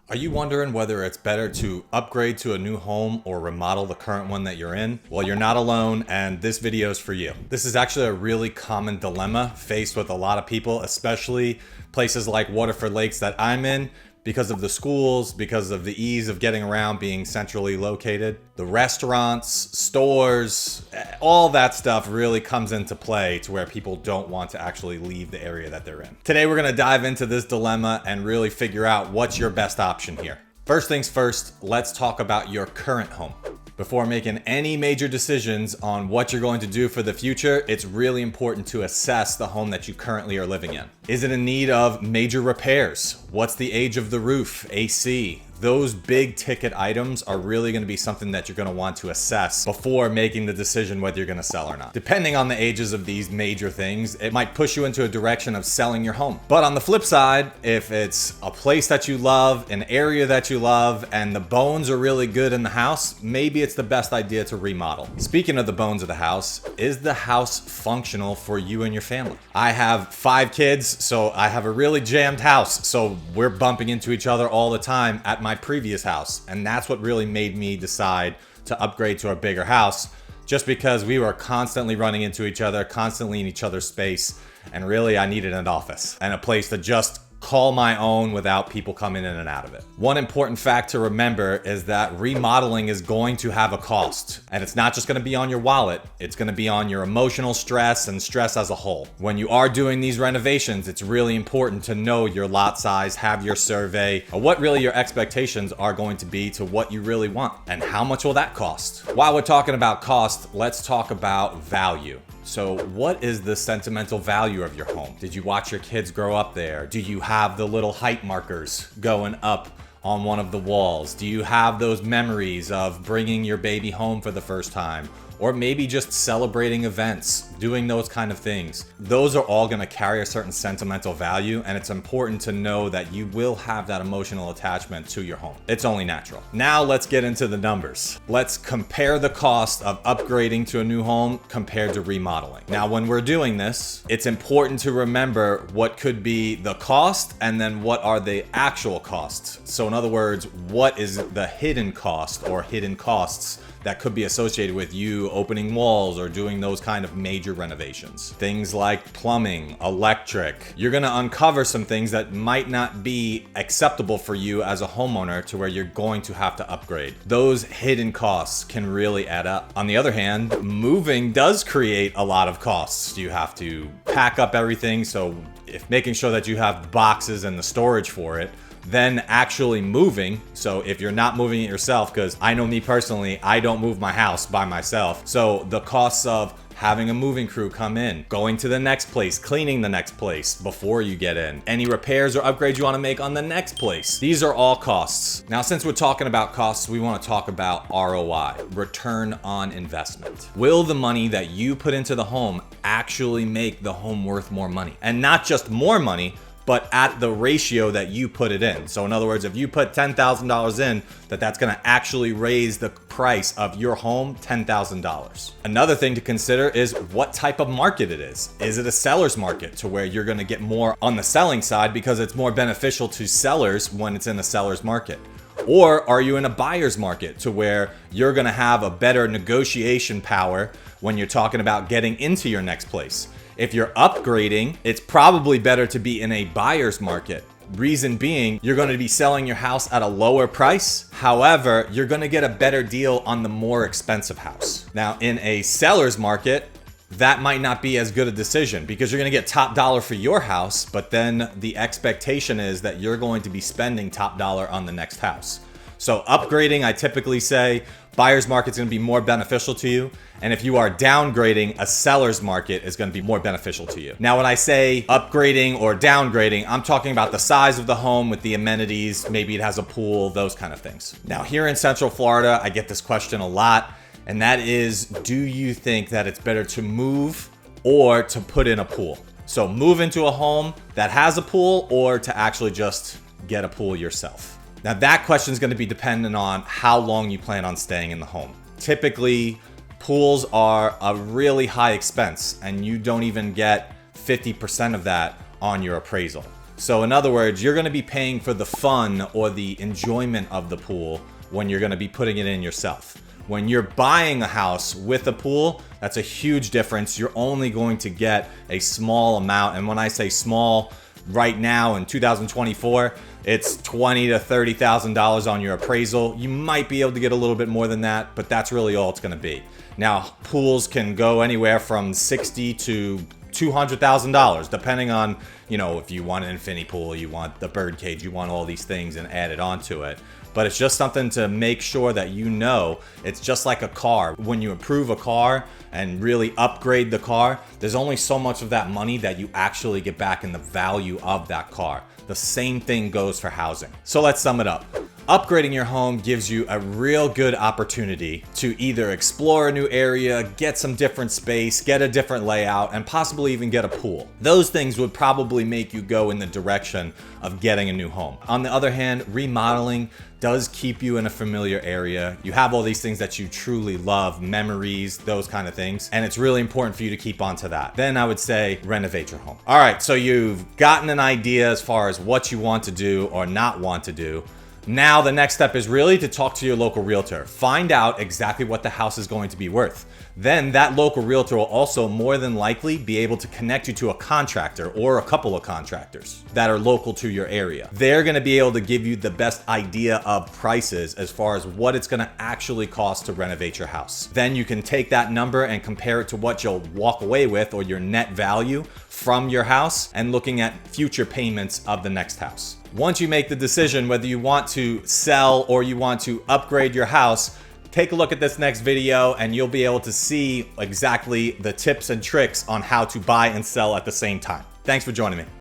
Are you wondering whether it's better to upgrade to a new home or remodel the current one that you're in? Well, you're not alone, and this video is for you. This is actually a really common dilemma faced with a lot of people, especially places like Waterford Lakes that I'm in, because of the schools, because of the ease of getting around being centrally located. The restaurants, stores, all that stuff really comes into play to where people don't want to actually leave the area that they're in. Today, we're gonna dive into this dilemma and really figure out what's your best option here. First things first, let's talk about your current home. Before making any major decisions on what you're going to do for the future, it's really important to assess the home that you currently are living in. Is it in need of major repairs? What's the age of the roof, AC? Those big ticket items are really going to be something that you're going to want to assess before making the decision whether you're going to sell or not. Depending on the ages of these major things, it might push you into a direction of selling your home. But on the flip side, if it's a place that you love, an area that you love, and the bones are really good in the house, maybe it's the best idea to remodel. Speaking of the bones of the house, is the house functional for you and your family? I have 5 kids, so I have a really jammed house. So we're bumping into each other all the time at my previous house, and that's what really made me decide to upgrade to a bigger house, just because we were constantly running into each other, constantly in each other's space, and really I needed an office and a place to just call my own without people coming in and out of it. One important fact to remember is that remodeling is going to have a cost, and it's not just going to be on your wallet, it's going to be on your emotional stress and stress as a whole. When you are doing these renovations, it's really important to know your lot size, have your survey, or what really your expectations are going to be to what you really want, and how much will that cost. While we're talking about cost, let's talk about value. So what is the sentimental value of your home? Did you watch your kids grow up there? Do you have the little height markers going up on one of the walls? Do you have those memories of bringing your baby home for the first time? Or maybe just celebrating events, doing those kind of things. Those are all gonna carry a certain sentimental value, and it's important to know that you will have that emotional attachment to your home. It's only natural. Now let's get into the numbers. Let's compare the cost of upgrading to a new home compared to remodeling. Now, when we're doing this, it's important to remember what could be the cost and then what are the actual costs. So in other words, what is the hidden cost or hidden costs that could be associated with you opening walls or doing those kind of major renovations. Things like plumbing, electric. You're gonna uncover some things that might not be acceptable for you as a homeowner to where you're going to have to upgrade. Those hidden costs can really add up. On the other hand, moving does create a lot of costs. You have to pack up everything, so if making sure that you have boxes and the storage for it, then actually moving. So if you're not moving it yourself, because I know me personally, I don't move my house by myself. So the costs of having a moving crew come in, going to the next place, cleaning the next place before you get in, any repairs or upgrades you want to make on the next place. These are all costs. Now, since we're talking about costs, we want to talk about ROI, return on investment. Will the money that you put into the home actually make the home worth more money? And not just more money, but at the ratio that you put it in. So in other words, if you put $10,000 in, that's gonna actually raise the price of your home $10,000. Another thing to consider is what type of market it is. Is it a seller's market to where you're gonna get more on the selling side because it's more beneficial to sellers when it's in a seller's market? Or are you in a buyer's market to where you're gonna have a better negotiation power when you're talking about getting into your next place? If you're upgrading, it's probably better to be in a buyer's market. Reason being, you're going to be selling your house at a lower price. However, you're going to get a better deal on the more expensive house. Now, in a seller's market, that might not be as good a decision because you're going to get top dollar for your house, but then the expectation is that you're going to be spending top dollar on the next house. So upgrading, I typically say, buyer's market's gonna be more beneficial to you. And if you are downgrading, a seller's market is gonna be more beneficial to you. Now, when I say upgrading or downgrading, I'm talking about the size of the home with the amenities. Maybe it has a pool, those kind of things. Now, here in Central Florida, I get this question a lot, and that is, do you think that it's better to move or to put in a pool? So move into a home that has a pool or to actually just get a pool yourself. Now that question is going to be dependent on how long you plan on staying in the home. Typically, pools are a really high expense and you don't even get 50% of that on your appraisal. So in other words, you're gonna be paying for the fun or the enjoyment of the pool when you're gonna be putting it in yourself. When you're buying a house with a pool, that's a huge difference. You're only going to get a small amount. And when I say small, right now in 2024, it's $20,000 to $30,000 on your appraisal. You might be able to get a little bit more than that, but that's really all it's gonna be. Now, pools can go anywhere from $60,000 to $200,000, depending on, if you want an infinity pool, you want the bird cage, you want all these things and add it onto it. But it's just something to make sure that it's just like a car. When you improve a car and really upgrade the car, there's only so much of that money that you actually get back in the value of that car. The same thing goes for housing. So let's sum it up. Upgrading your home gives you a real good opportunity to either explore a new area, get some different space, get a different layout, and possibly even get a pool. Those things would probably make you go in the direction of getting a new home. On the other hand, remodeling does keep you in a familiar area. You have all these things that you truly love, memories, those kind of things, and it's really important for you to keep on to that. Then I would say renovate your home. All right, so you've gotten an idea as far as what you want to do or not want to do. Now the next step is really to talk to your local realtor. Find out exactly what the house is going to be worth. Then that local realtor will also more than likely be able to connect you to a contractor or a couple of contractors that are local to your area. They're gonna be able to give you the best idea of prices as far as what it's gonna actually cost to renovate your house. Then you can take that number and compare it to what you'll walk away with or your net value from your house and looking at future payments of the next house. Once you make the decision whether you want to sell or you want to upgrade your house, take a look at this next video and you'll be able to see exactly the tips and tricks on how to buy and sell at the same time. Thanks for joining me.